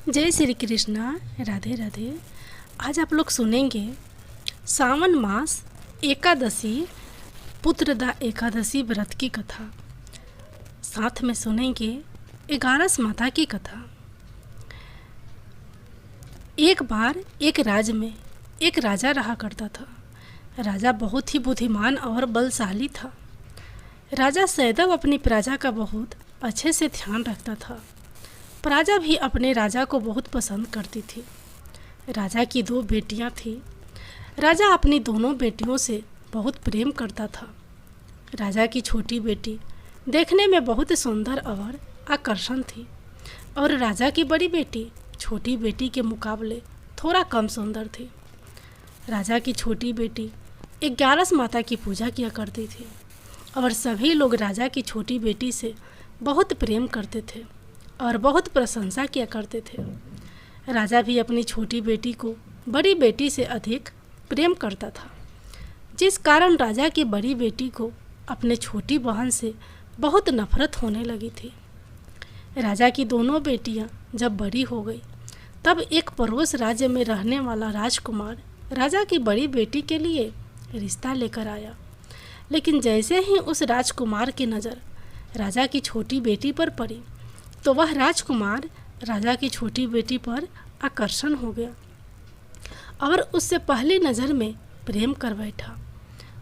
जय श्री कृष्णा। राधे राधे। आज आप लोग सुनेंगे सावन मास एकादशी पुत्रदा एकादशी व्रत की कथा। साथ में सुनेंगे 11 माता की कथा। एक बार एक राज्य में एक राजा रहा करता था। राजा बहुत ही बुद्धिमान और बलशाली था। राजा सदैव अपनी प्रजा का बहुत अच्छे से ध्यान रखता था। प्रजा भी अपने राजा को बहुत पसंद करती थी। राजा की 2 बेटियां थीं। राजा अपनी दोनों बेटियों से बहुत प्रेम करता था। राजा की छोटी बेटी देखने में बहुत सुंदर और आकर्षण थी और राजा की बड़ी बेटी छोटी बेटी के मुकाबले थोड़ा कम सुंदर थी। राजा की छोटी बेटी 11 माता की पूजा किया करती थी और सभी लोग राजा की छोटी बेटी से बहुत प्रेम करते थे और बहुत प्रशंसा किया करते थे। राजा भी अपनी छोटी बेटी को बड़ी बेटी से अधिक प्रेम करता था, जिस कारण राजा की बड़ी बेटी को अपने छोटी बहन से बहुत नफरत होने लगी थी। राजा की दोनों बेटियां जब बड़ी हो गई तब एक पड़ोस राज्य में रहने वाला राजकुमार राजा की बड़ी बेटी के लिए रिश्ता लेकर आया। लेकिन जैसे ही उस राजकुमार की नज़र राजा की छोटी बेटी पर पड़ी तो वह राजकुमार राजा की छोटी बेटी पर आकर्षण हो गया और उससे पहली नज़र में प्रेम कर बैठा।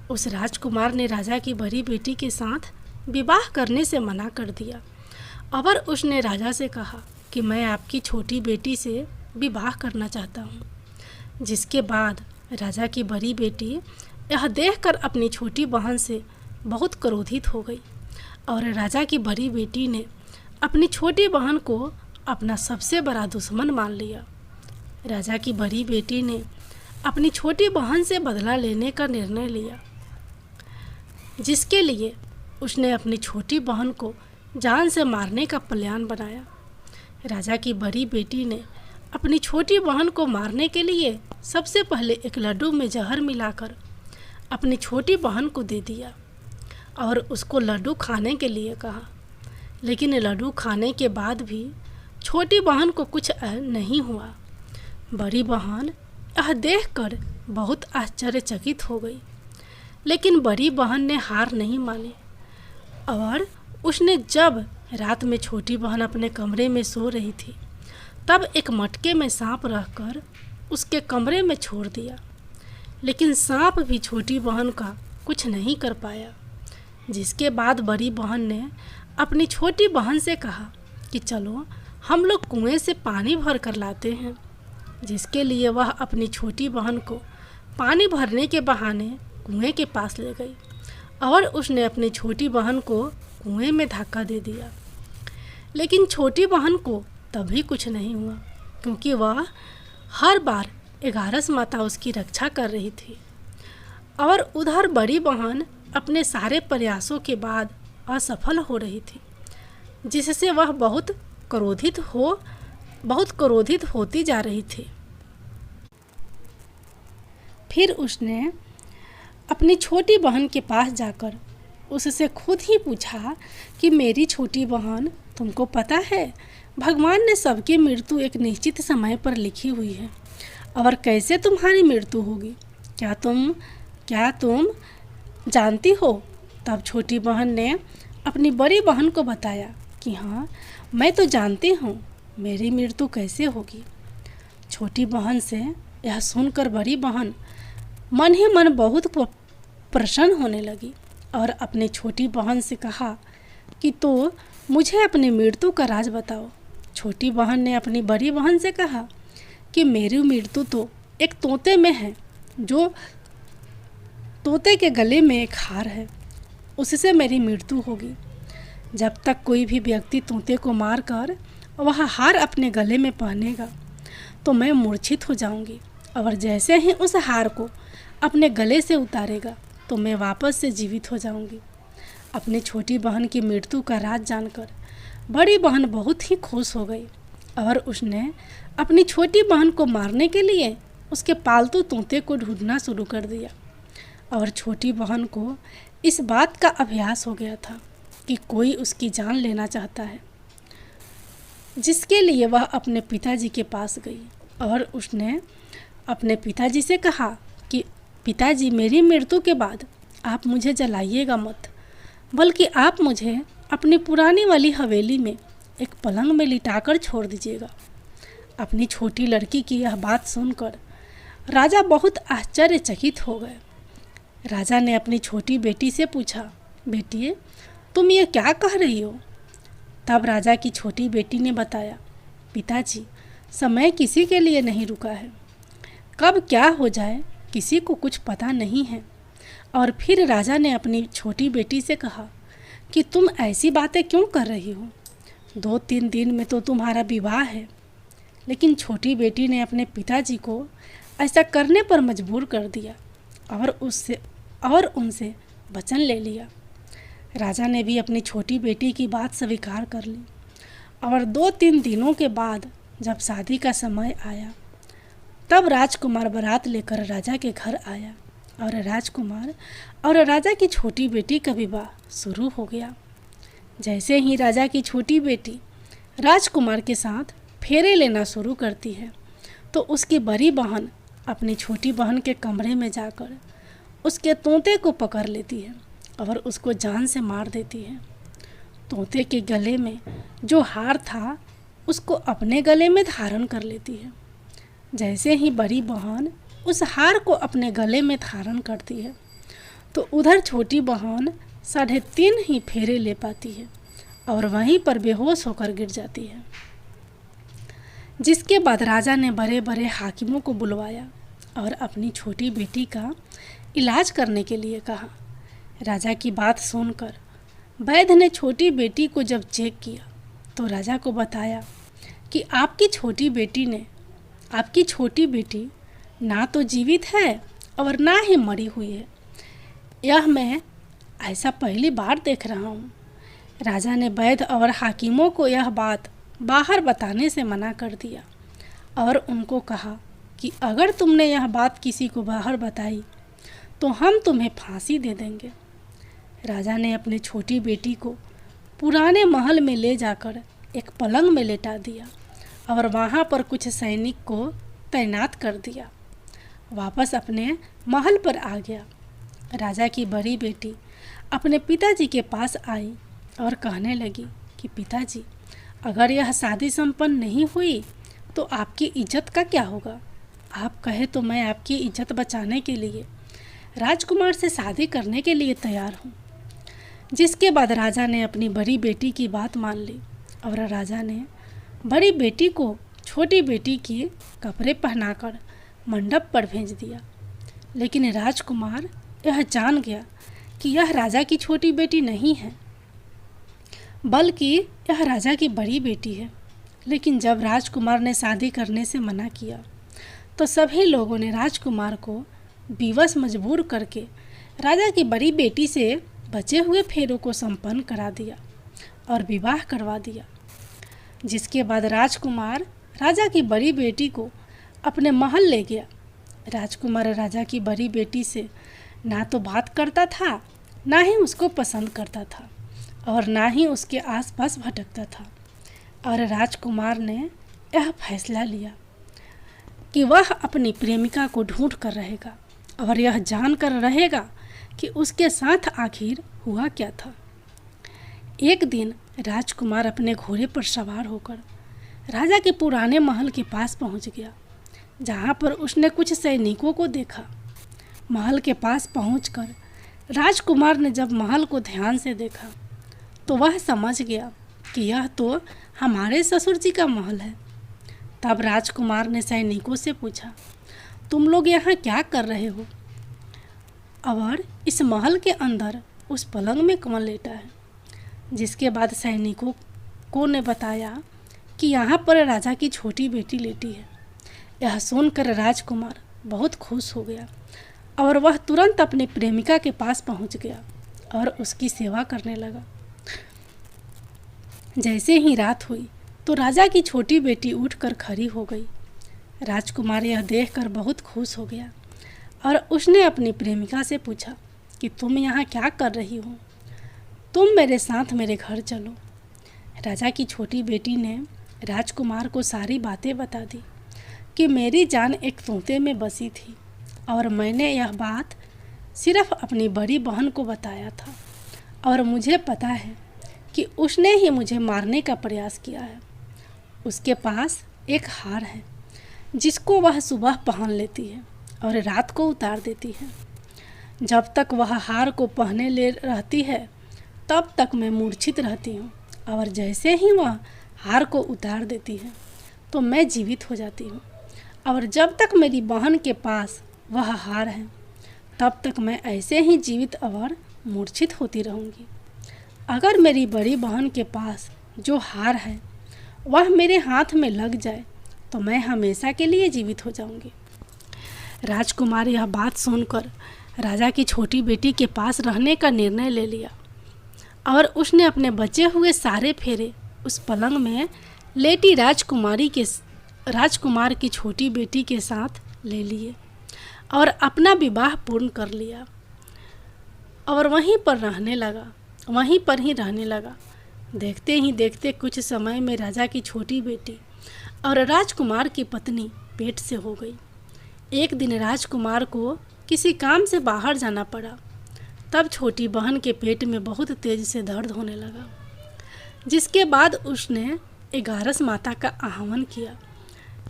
उस राजकुमार ने राजा की बड़ी बेटी के साथ विवाह करने से मना कर दिया और उसने राजा से कहा कि मैं आपकी छोटी बेटी से विवाह करना चाहता हूँ। जिसके बाद राजा की बड़ी बेटी यह देखकर अपनी छोटी बहन से बहुत क्रोधित हो गई और राजा की बड़ी बेटी ने अपनी छोटी बहन को अपना सबसे बड़ा दुश्मन मान लिया। राजा की बड़ी बेटी ने अपनी छोटी बहन से बदला लेने का निर्णय लिया, जिसके लिए उसने अपनी छोटी बहन को जान से मारने का प्लान बनाया। राजा की बड़ी बेटी ने अपनी छोटी बहन को मारने के लिए सबसे पहले एक लड्डू में जहर मिलाकर अपनी छोटी बहन को दे दिया और उसको लड्डू खाने के लिए कहा। लेकिन लड्डू खाने के बाद भी छोटी बहन को कुछ नहीं हुआ। बड़ी बहन यह देखकर बहुत आश्चर्यचकित हो गई, लेकिन बड़ी बहन ने हार नहीं मानी और उसने जब रात में छोटी बहन अपने कमरे में सो रही थी तब एक मटके में सांप रखकर उसके कमरे में छोड़ दिया। लेकिन सांप भी छोटी बहन का कुछ नहीं कर पाया। जिसके बाद बड़ी बहन ने अपनी छोटी बहन से कहा कि चलो हम लोग कुएं से पानी भर कर लाते हैं। जिसके लिए वह अपनी छोटी बहन को पानी भरने के बहाने कुएं के पास ले गई और उसने अपनी छोटी बहन को कुएं में धक्का दे दिया। लेकिन छोटी बहन को तभी कुछ नहीं हुआ, क्योंकि वह हर बार 11 माता उसकी रक्षा कर रही थी और उधर बड़ी बहन अपने सारे प्रयासों के बाद असफल हो रही थी, जिससे वह बहुत क्रोधित होती जा रही थी। फिर उसने अपनी छोटी बहन के पास जाकर उससे खुद ही पूछा कि मेरी छोटी बहन, तुमको पता है भगवान ने सबकी मृत्यु एक निश्चित समय पर लिखी हुई है और कैसे तुम्हारी मृत्यु होगी, क्या तुम जानती हो? तब छोटी बहन ने अपनी बड़ी बहन को बताया कि हाँ, मैं तो जानती हूँ मेरी मृत्यु कैसे होगी। छोटी बहन से यह सुनकर बड़ी बहन मन ही मन बहुत प्रसन्न होने लगी और अपनी छोटी बहन से कहा कि तो मुझे अपनी मृत्यु का राज बताओ। छोटी बहन ने अपनी बड़ी बहन से कहा कि मेरी मृत्यु तो एक तोते में है, जो तोते के गले में एक हार है, उससे मेरी मृत्यु होगी। जब तक कोई भी व्यक्ति तोते को मारकर वह हार अपने गले में पहनेगा तो मैं मूर्छित हो जाऊंगी और जैसे ही उस हार को अपने गले से उतारेगा तो मैं वापस से जीवित हो जाऊंगी। अपनी छोटी बहन की मृत्यु का राज जानकर बड़ी बहन बहुत ही खुश हो गई और उसने अपनी छोटी बहन को मारने के लिए उसके पालतू तोते को ढूंढना शुरू कर दिया और छोटी बहन को इस बात का अभ्यास हो गया था कि कोई उसकी जान लेना चाहता है। जिसके लिए वह अपने पिताजी के पास गई और उसने अपने पिताजी से कहा कि पिताजी, मेरी मृत्यु के बाद आप मुझे जलाइएगा मत, बल्कि आप मुझे अपनी पुरानी वाली हवेली में एक पलंग में लिटाकर छोड़ दीजिएगा। अपनी छोटी लड़की की यह बात सुनकर राजा बहुत आश्चर्यचकित हो गए। राजा ने अपनी छोटी बेटी से पूछा, बेटी, तुम ये क्या कह रही हो? तब राजा की छोटी बेटी ने बताया, पिताजी, समय किसी के लिए नहीं रुका है, कब क्या हो जाए किसी को कुछ पता नहीं है। और फिर राजा ने अपनी छोटी बेटी से कहा कि तुम ऐसी बातें क्यों कर रही हो, 2-3 दिन में तो तुम्हारा विवाह है। लेकिन छोटी बेटी ने अपने पिताजी को ऐसा करने पर मजबूर कर दिया और उनसे वचन ले लिया। राजा ने भी अपनी छोटी बेटी की बात स्वीकार कर ली और 2-3 दिनों के बाद जब शादी का समय आया तब राजकुमार बारात लेकर राजा के घर आया और राजकुमार और राजा की छोटी बेटी का विवाह शुरू हो गया। जैसे ही राजा की छोटी बेटी राजकुमार के साथ फेरे लेना शुरू करती है तो उसकी बड़ी बहन अपनी छोटी बहन के कमरे में जाकर उसके तोते को पकड़ लेती है और उसको जान से मार देती है। तोते के गले में जो हार था उसको अपने गले में धारण कर लेती है। जैसे ही बड़ी बहन उस हार को अपने गले में धारण करती है तो उधर छोटी बहन 3.5 ही फेरे ले पाती है और वहीं पर बेहोश होकर गिर जाती है। जिसके बाद राजा ने बड़े बड़े हाकिमों को बुलवाया और अपनी छोटी बेटी का इलाज करने के लिए कहा। राजा की बात सुनकर वैद्य ने छोटी बेटी को जब चेक किया तो राजा को बताया कि आपकी छोटी बेटी ना तो जीवित है और ना ही मरी हुई है। यह मैं ऐसा पहली बार देख रहा हूँ। राजा ने वैद्य और हाकिमों को यह बात बाहर बताने से मना कर दिया और उनको कहा कि अगर तुमने यह बात किसी को बाहर बताई तो हम तुम्हें फांसी दे देंगे। राजा ने अपनी छोटी बेटी को पुराने महल में ले जाकर एक पलंग में लेटा दिया और वहाँ पर कुछ सैनिक को तैनात कर दिया। वापस अपने महल पर आ गया। राजा की बड़ी बेटी अपने पिताजी के पास आई और कहने लगी कि पिताजी, अगर यह शादी संपन्न नहीं हुई तो आपकी इज्जत का क्या होगा? आप कहे तो मैं आपकी इज्जत बचाने के लिए राजकुमार से शादी करने के लिए तैयार हूँ। जिसके बाद राजा ने अपनी बड़ी बेटी की बात मान ली और राजा ने बड़ी बेटी को छोटी बेटी के कपड़े पहनाकर मंडप पर भेज दिया। लेकिन राजकुमार यह जान गया कि यह राजा की छोटी बेटी नहीं है, बल्कि यह राजा की बड़ी बेटी है। लेकिन जब राजकुमार ने शादी करने से मना किया तो सभी लोगों ने राजकुमार को विवश मजबूर करके राजा की बड़ी बेटी से बचे हुए फेरों को संपन्न करा दिया और विवाह करवा दिया। जिसके बाद राजकुमार राजा की बड़ी बेटी को अपने महल ले गया। राजकुमार राजा की बड़ी बेटी से ना तो बात करता था, ना ही उसको पसंद करता था और ना ही उसके आसपास भटकता था। और राजकुमार ने यह फैसला लिया कि वह अपनी प्रेमिका को ढूंढ कर रहेगा और यह जानकर रहेगा कि उसके साथ आखिर हुआ क्या था। एक दिन राजकुमार अपने घोड़े पर सवार होकर राजा के पुराने महल के पास पहुंच गया, जहां पर उसने कुछ सैनिकों को देखा। महल के पास पहुंचकर राजकुमार ने जब महल को ध्यान से देखा तो वह समझ गया कि यह तो हमारे ससुर जी का महल है। तब राजकुमार ने सैनिकों से पूछा, तुम लोग यहाँ क्या कर रहे हो और इस महल के अंदर उस पलंग में कौन लेटा है? जिसके बाद सैनिकों को ने बताया कि यहाँ पर राजा की छोटी बेटी लेटी है। यह सुनकर राजकुमार बहुत खुश हो गया और वह तुरंत अपने प्रेमिका के पास पहुँच गया और उसकी सेवा करने लगा। जैसे ही रात हुई तो राजा की छोटी बेटी उठकर खड़ी हो गई। राजकुमार यह देखकर बहुत खुश हो गया और उसने अपनी प्रेमिका से पूछा कि तुम यहाँ क्या कर रही हो? तुम मेरे साथ मेरे घर चलो। राजा की छोटी बेटी ने राजकुमार को सारी बातें बता दी कि मेरी जान एक तोते में बसी थी और मैंने यह बात सिर्फ अपनी बड़ी बहन को बताया था और मुझे पता है कि उसने ही मुझे मारने का प्रयास किया है। उसके पास एक हार है जिसको वह सुबह पहन लेती है और रात को उतार देती है। जब तक वह हार को पहने ले रहती है तब तक मैं मूर्छित रहती हूँ और जैसे ही वह हार को उतार देती है तो मैं जीवित हो जाती हूँ और जब तक मेरी बहन के पास वह हार है तब तक मैं ऐसे ही जीवित और मूर्छित होती रहूँगी। अगर मेरी बड़ी बहन के पास जो हार है वह मेरे हाथ में लग जाए तो मैं हमेशा के लिए जीवित हो जाऊँगी। राजकुमार यह बात सुनकर राजा की छोटी बेटी के पास रहने का निर्णय ले लिया और उसने अपने बचे हुए सारे फेरे उस पलंग में लेटी राजकुमार की छोटी बेटी के साथ ले लिए और अपना विवाह पूर्ण कर लिया और वहीं पर ही रहने लगा। देखते ही देखते कुछ समय में राजा की छोटी बेटी और राजकुमार की पत्नी पेट से हो गई। एक दिन राजकुमार को किसी काम से बाहर जाना पड़ा। तब छोटी बहन के पेट में बहुत तेज से दर्द होने लगा, जिसके बाद उसने 11 माता का आह्वान किया।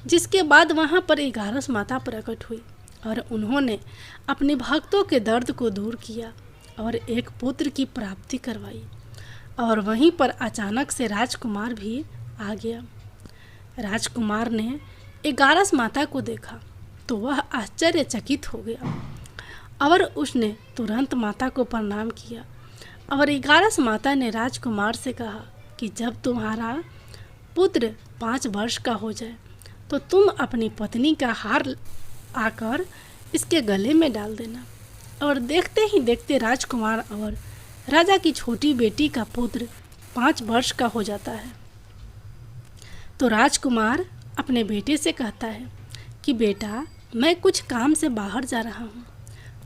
जिसके बाद वहाँ पर 11 माता प्रकट हुई और उन्होंने अपने भक्तों के दर्द को दूर किया और एक पुत्र की प्राप्ति करवाई। और वहीं पर अचानक से राजकुमार भी आ गया। राजकुमार ने 11 माता को देखा तो वह आश्चर्यचकित हो गया और उसने तुरंत माता को प्रणाम किया। और 11 माता ने राजकुमार से कहा कि जब तुम्हारा पुत्र 5 वर्ष का हो जाए तो तुम अपनी पत्नी का हार आकर इसके गले में डाल देना। और देखते ही देखते राजकुमार और राजा की छोटी बेटी का पुत्र 5 वर्ष का हो जाता है। तो राजकुमार अपने बेटे से कहता है कि बेटा, मैं कुछ काम से बाहर जा रहा हूँ,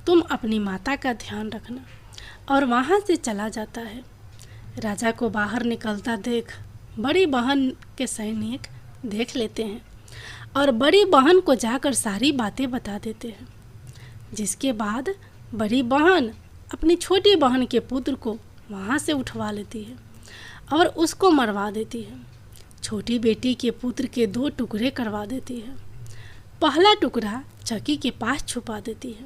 तुम अपनी माता का ध्यान रखना। और वहाँ से चला जाता है। राजा को बाहर निकलता देख बड़ी बहन के सैनिक देख लेते हैं और बड़ी बहन को जाकर सारी बातें बता देते हैं। जिसके बाद बड़ी बहन अपनी छोटी बहन के पुत्र को वहाँ से उठवा लेती है और उसको मरवा देती है। छोटी बेटी के पुत्र के 2 टुकड़े करवा देती है। पहला टुकड़ा चक्की के पास छुपा देती है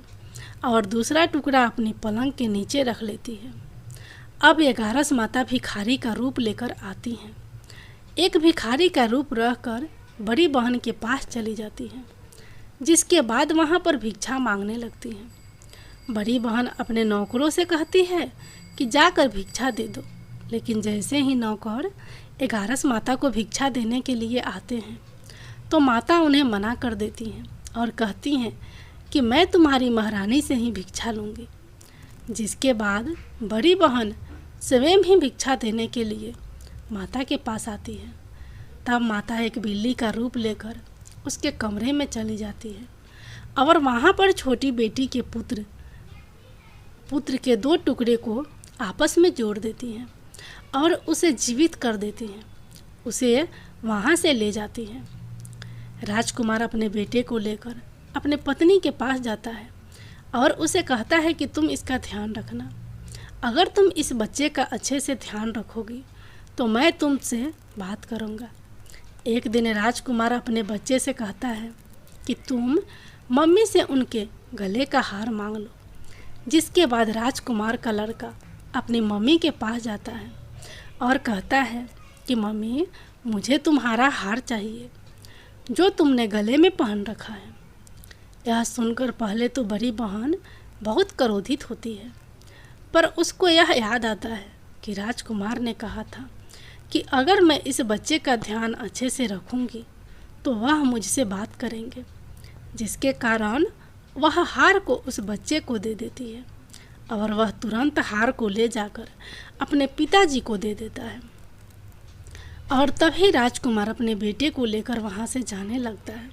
और दूसरा टुकड़ा अपनी पलंग के नीचे रख लेती है। अब 11 माता भिखारी का रूप लेकर आती हैं। एक भिखारी का रूप रहकर बड़ी बहन के पास चली जाती है। जिसके बाद वहाँ पर भिक्षा मांगने लगती हैं। बड़ी बहन अपने नौकरों से कहती है कि जाकर भिक्षा दे दो, लेकिन जैसे ही नौकर 11 माता को भिक्षा देने के लिए आते हैं तो माता उन्हें मना कर देती हैं और कहती हैं कि मैं तुम्हारी महारानी से ही भिक्षा लूँगी। जिसके बाद बड़ी बहन स्वयं ही भिक्षा देने के लिए माता के पास आती है। तब माता एक बिल्ली का रूप लेकर उसके कमरे में चली जाती है और वहाँ पर छोटी बेटी के पुत्र के 2 टुकड़े को आपस में जोड़ देती हैं और उसे जीवित कर देती हैं। उसे वहाँ से ले जाती हैं। राजकुमार अपने बेटे को लेकर अपने पत्नी के पास जाता है और उसे कहता है कि तुम इसका ध्यान रखना। अगर तुम इस बच्चे का अच्छे से ध्यान रखोगी तो मैं तुमसे बात करूँगा। एक दिन राजकुमार अपने बच्चे से कहता है कि तुम मम्मी से उनके गले का हार मांग लो। जिसके बाद राजकुमार का लड़का अपनी मम्मी के पास जाता है और कहता है कि मम्मी, मुझे तुम्हारा हार चाहिए जो तुमने गले में पहन रखा है। यह सुनकर पहले तो बड़ी बहन बहुत क्रोधित होती है, पर उसको यह याद आता है कि राजकुमार ने कहा था कि अगर मैं इस बच्चे का ध्यान अच्छे से रखूंगी तो वह मुझसे बात करेंगे। जिसके कारण वह हार को उस बच्चे को दे देती है और वह तुरंत हार को ले जाकर अपने पिताजी को दे देता है। और तभी राजकुमार अपने बेटे को लेकर वहाँ से जाने लगता है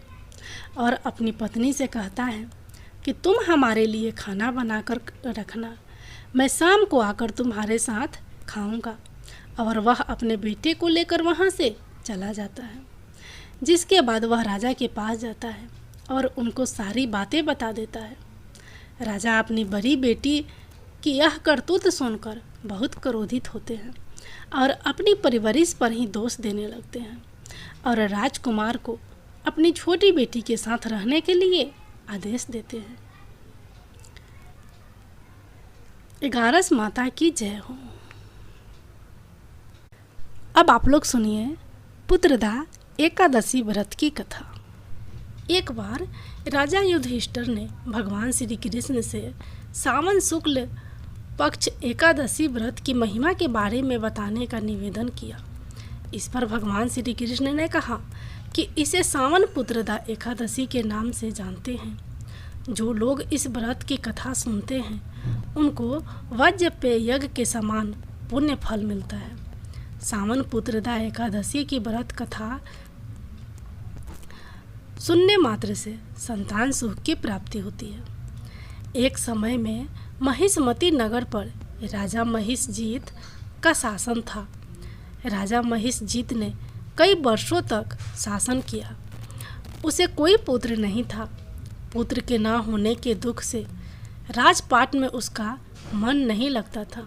और अपनी पत्नी से कहता है कि तुम हमारे लिए खाना बनाकर रखना, मैं शाम को आकर तुम्हारे साथ खाऊंगा। और वह अपने बेटे को लेकर वहाँ से चला जाता है, जिसके बाद वह राजा के पास जाता है और उनको सारी बातें बता देता है। राजा अपनी बड़ी बेटी की यह करतूत सुनकर बहुत क्रोधित होते हैं और अपनी परवरिश पर ही दोष देने लगते हैं और राजकुमार को अपनी छोटी बेटी के साथ रहने के लिए आदेश देते हैं। 11 माता की जय हो। अब आप लोग सुनिए पुत्रदा एकादशी व्रत की कथा। एक बार राजा युधिष्ठिर ने भगवान श्री कृष्ण से सावन शुक्ल पक्ष एकादशी व्रत की महिमा के बारे में बताने का निवेदन किया। इस पर भगवान श्री कृष्ण ने कहा कि इसे सावन पुत्रदा एकादशी के नाम से जानते हैं। जो लोग इस व्रत की कथा सुनते हैं उनको वाजपेय यज्ञ के समान पुण्य फल मिलता है। सावन पुत्रदा एकादशी की व्रत कथा सुनने मात्र से संतान सुख की प्राप्ति होती है। एक समय में महिष्मती नगर पर राजा महिषजीत का शासन था। राजा महिषजीत ने कई वर्षों तक शासन किया। उसे कोई पुत्र नहीं था। पुत्र के ना होने के दुख से राजपाट में उसका मन नहीं लगता था।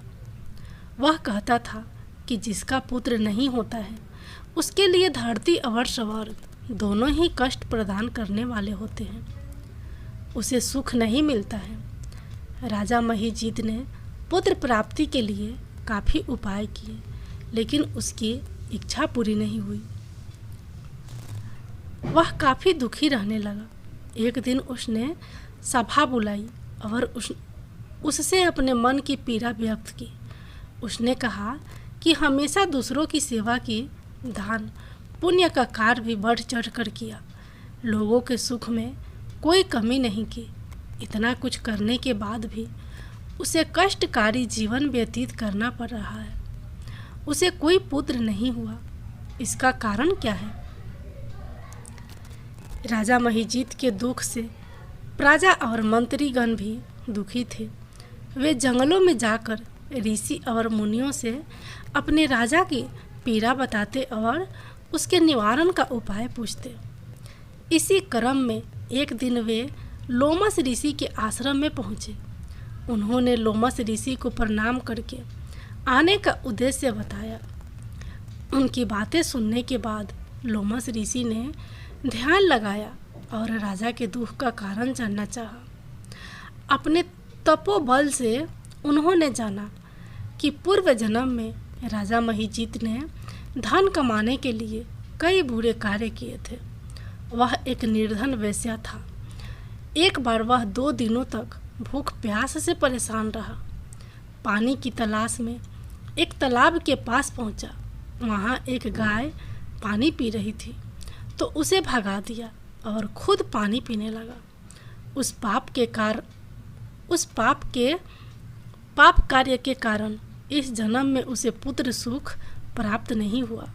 वह कहता था कि जिसका पुत्र नहीं होता है उसके लिए धरती और स्वर्ग दोनों ही कष्ट प्रदान करने वाले होते हैं। उसे सुख नहीं मिलता है। राजा महिषजीत ने पुत्र प्राप्ति के लिए काफ़ी उपाय किए, लेकिन उसकी इच्छा पूरी नहीं हुई। वह काफ़ी दुखी रहने लगा। एक दिन उसने सभा बुलाई और उससे अपने मन की पीड़ा व्यक्त की। उसने कहा कि हमेशा दूसरों की सेवा की दान पुण्य का कार्य भी बढ़ चढ़ कर किया, लोगों के सुख में कोई कमी नहीं की। इतना कुछ करने के बाद भी उसे कष्टकारी जीवन व्यतीत करना पड़ रहा है। उसे कोई पुत्र नहीं हुआ। इसका कारण क्या है? राजा महिषजीत के दुख से प्रजा और मंत्रीगण भी दुखी थे। वे जंगलों में जाकर ऋषि और मुनियों से अपने राजा की पीड़ा बताते और उसके निवारण का उपाय पूछते। इसी क्रम में एक दिन वे लोमस ऋषि के आश्रम में पहुँचे। उन्होंने लोमस ऋषि को प्रणाम करके आने का उद्देश्य बताया। उनकी बातें सुनने के बाद लोमस ऋषि ने ध्यान लगाया और राजा के दुख का कारण जानना चाहा। अपने तपोबल से उन्होंने जाना कि पूर्व जन्म में राजा महिषजीत ने धन कमाने के लिए कई बुरे कार्य किए थे। वह एक निर्धन वेश्या था। एक बार वह 2 दिनों तक भूख प्यास से परेशान रहा। पानी की तलाश में एक तालाब के पास पहुंचा। वहां एक गाय पानी पी रही थी तो उसे भगा दिया और खुद पानी पीने लगा। उस पाप कार्य के कारण इस जन्म में उसे पुत्र सुख प्राप्त नहीं हुआ।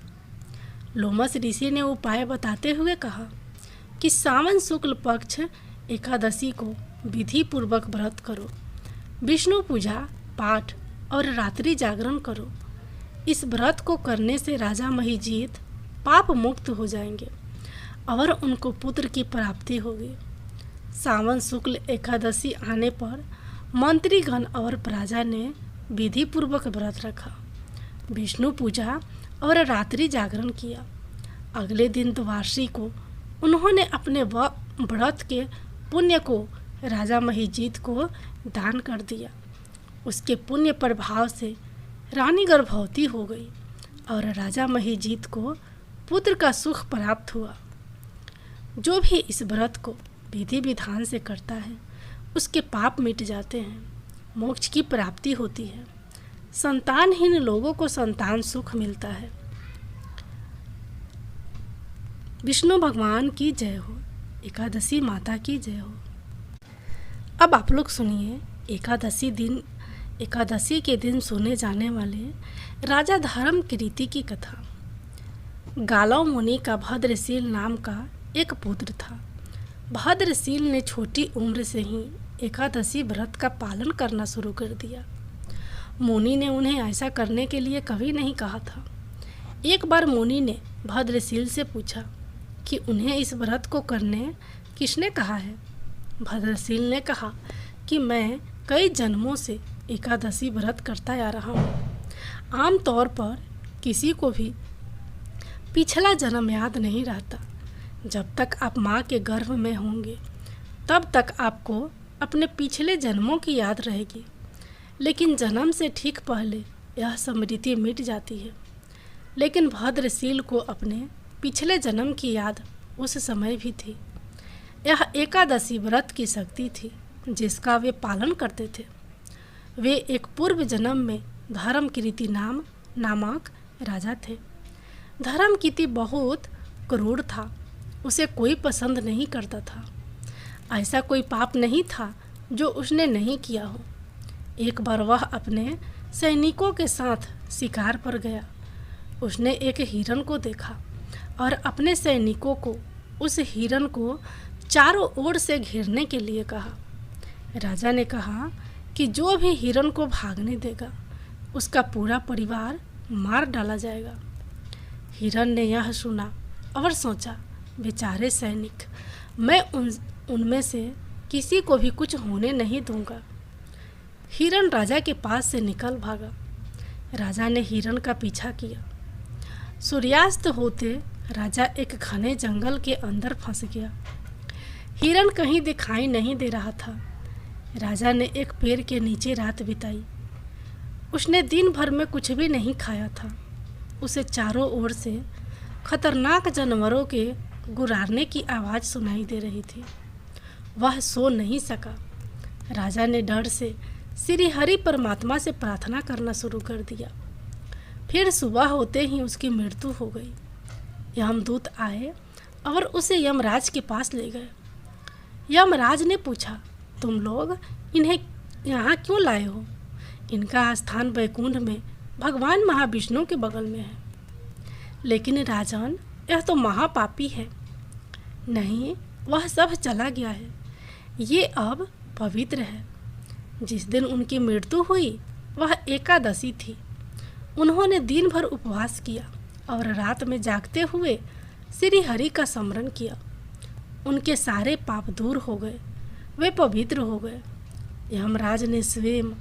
लोमस ऋषि ने उपाय बताते हुए कहा कि सावन शुक्ल पक्ष एकादशी को विधि पूर्वक व्रत करो, विष्णु पूजा पाठ और रात्रि जागरण करो। इस व्रत को करने से राजा महिषजीत पाप मुक्त हो जाएंगे और उनको पुत्र की प्राप्ति होगी। सावन शुक्ल एकादशी आने पर मंत्रीगण और प्रजा ने विधि पूर्वक व्रत रखा, विष्णु पूजा और रात्रि जागरण किया। अगले दिन द्वादशी को उन्होंने अपने व्रत के पुण्य को राजा महिषजीत को दान कर दिया। उसके पुण्य प्रभाव से रानी गर्भवती हो गई और राजा महिषजीत को पुत्र का सुख प्राप्त हुआ। जो भी इस व्रत को विधि विधान से करता है उसके पाप मिट जाते हैं, मोक्ष की प्राप्ति होती है। संतानहीन लोगों को संतान सुख मिलता है। विष्णु भगवान की जय हो। एकादशी माता की जय हो। अब आप लोग सुनिए एकादशी के दिन सुने जाने वाले राजा धर्म कीर्ति की कथा। गालव मुनि का भद्रशील नाम का एक पुत्र था। भद्रशील ने छोटी उम्र से ही एकादशी व्रत का पालन करना शुरू कर दिया। मुनि ने उन्हें ऐसा करने के लिए कभी नहीं कहा था। एक बार मुनि ने भद्रशील से पूछा कि उन्हें इस व्रत को करने किसने कहा है। भद्रशील ने कहा कि मैं कई जन्मों से एकादशी व्रत करता आ रहा हूँ। आमतौर पर किसी को भी पिछला जन्म याद नहीं रहता। जब तक आप माँ के गर्भ में होंगे तब तक आपको अपने पिछले जन्मों की याद रहेगी, लेकिन जन्म से ठीक पहले यह स्मृति मिट जाती है। लेकिन भद्रशील को अपने पिछले जन्म की याद उस समय भी थी। यह एकादशी व्रत की शक्ति थी जिसका वे पालन करते थे। वे एक पूर्व जन्म में धर्मकीर्ति नामक राजा थे। धर्मकीर्ति बहुत क्रूर था, उसे कोई पसंद नहीं करता था। ऐसा कोई पाप नहीं था जो उसने नहीं किया हो। एक बार वह अपने सैनिकों के साथ शिकार पर गया। उसने एक हिरन को देखा और अपने सैनिकों को उस हिरन को चारों ओर से घेरने के लिए कहा। राजा ने कहा कि जो भी हिरन को भागने देगा उसका पूरा परिवार मार डाला जाएगा। हिरन ने यह सुना और सोचा, बेचारे सैनिक, मैं उनमें से किसी को भी कुछ होने नहीं दूंगा। हिरन राजा के पास से निकल भागा। राजा ने हिरन का पीछा किया। सूर्यास्त होते राजा एक घने जंगल के अंदर फंस गया। हिरन कहीं दिखाई नहीं दे रहा था। राजा ने एक पेड़ के नीचे रात बिताई। उसने दिन भर में कुछ भी नहीं खाया था। उसे चारों ओर से खतरनाक जानवरों के गुर्राने की आवाज़ सुनाई दे रही थी। वह सो नहीं सका। राजा ने डर से श्री हरि परमात्मा से प्रार्थना करना शुरू कर दिया। फिर सुबह होते ही उसकी मृत्यु हो गई। यमदूत आए और उसे यमराज के पास ले गए। यमराज ने पूछा, तुम लोग इन्हें यहाँ क्यों लाए हो? इनका स्थान वैकुंठ में भगवान महाविष्णु के बगल में है। लेकिन राजन, यह तो महापापी है। नहीं, वह सब चला गया है। ये अब पवित्र है। जिस दिन उनकी मृत्यु हुई वह एकादशी थी। उन्होंने दिन भर उपवास किया और रात में जागते हुए श्री हरि का स्मरण किया। उनके सारे पाप दूर हो गए, वे पवित्र हो गए। यमराज ने स्वयं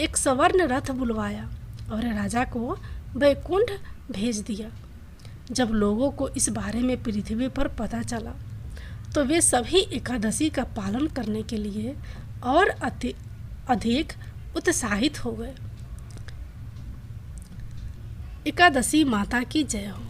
एक स्वर्ण रथ बुलवाया और राजा को वैकुंठ भेज दिया। जब लोगों को इस बारे में पृथ्वी पर पता चला तो वे सभी एकादशी का पालन करने के लिए और अधिक उत्साहित हो गए। एकादशी माता की जय हो।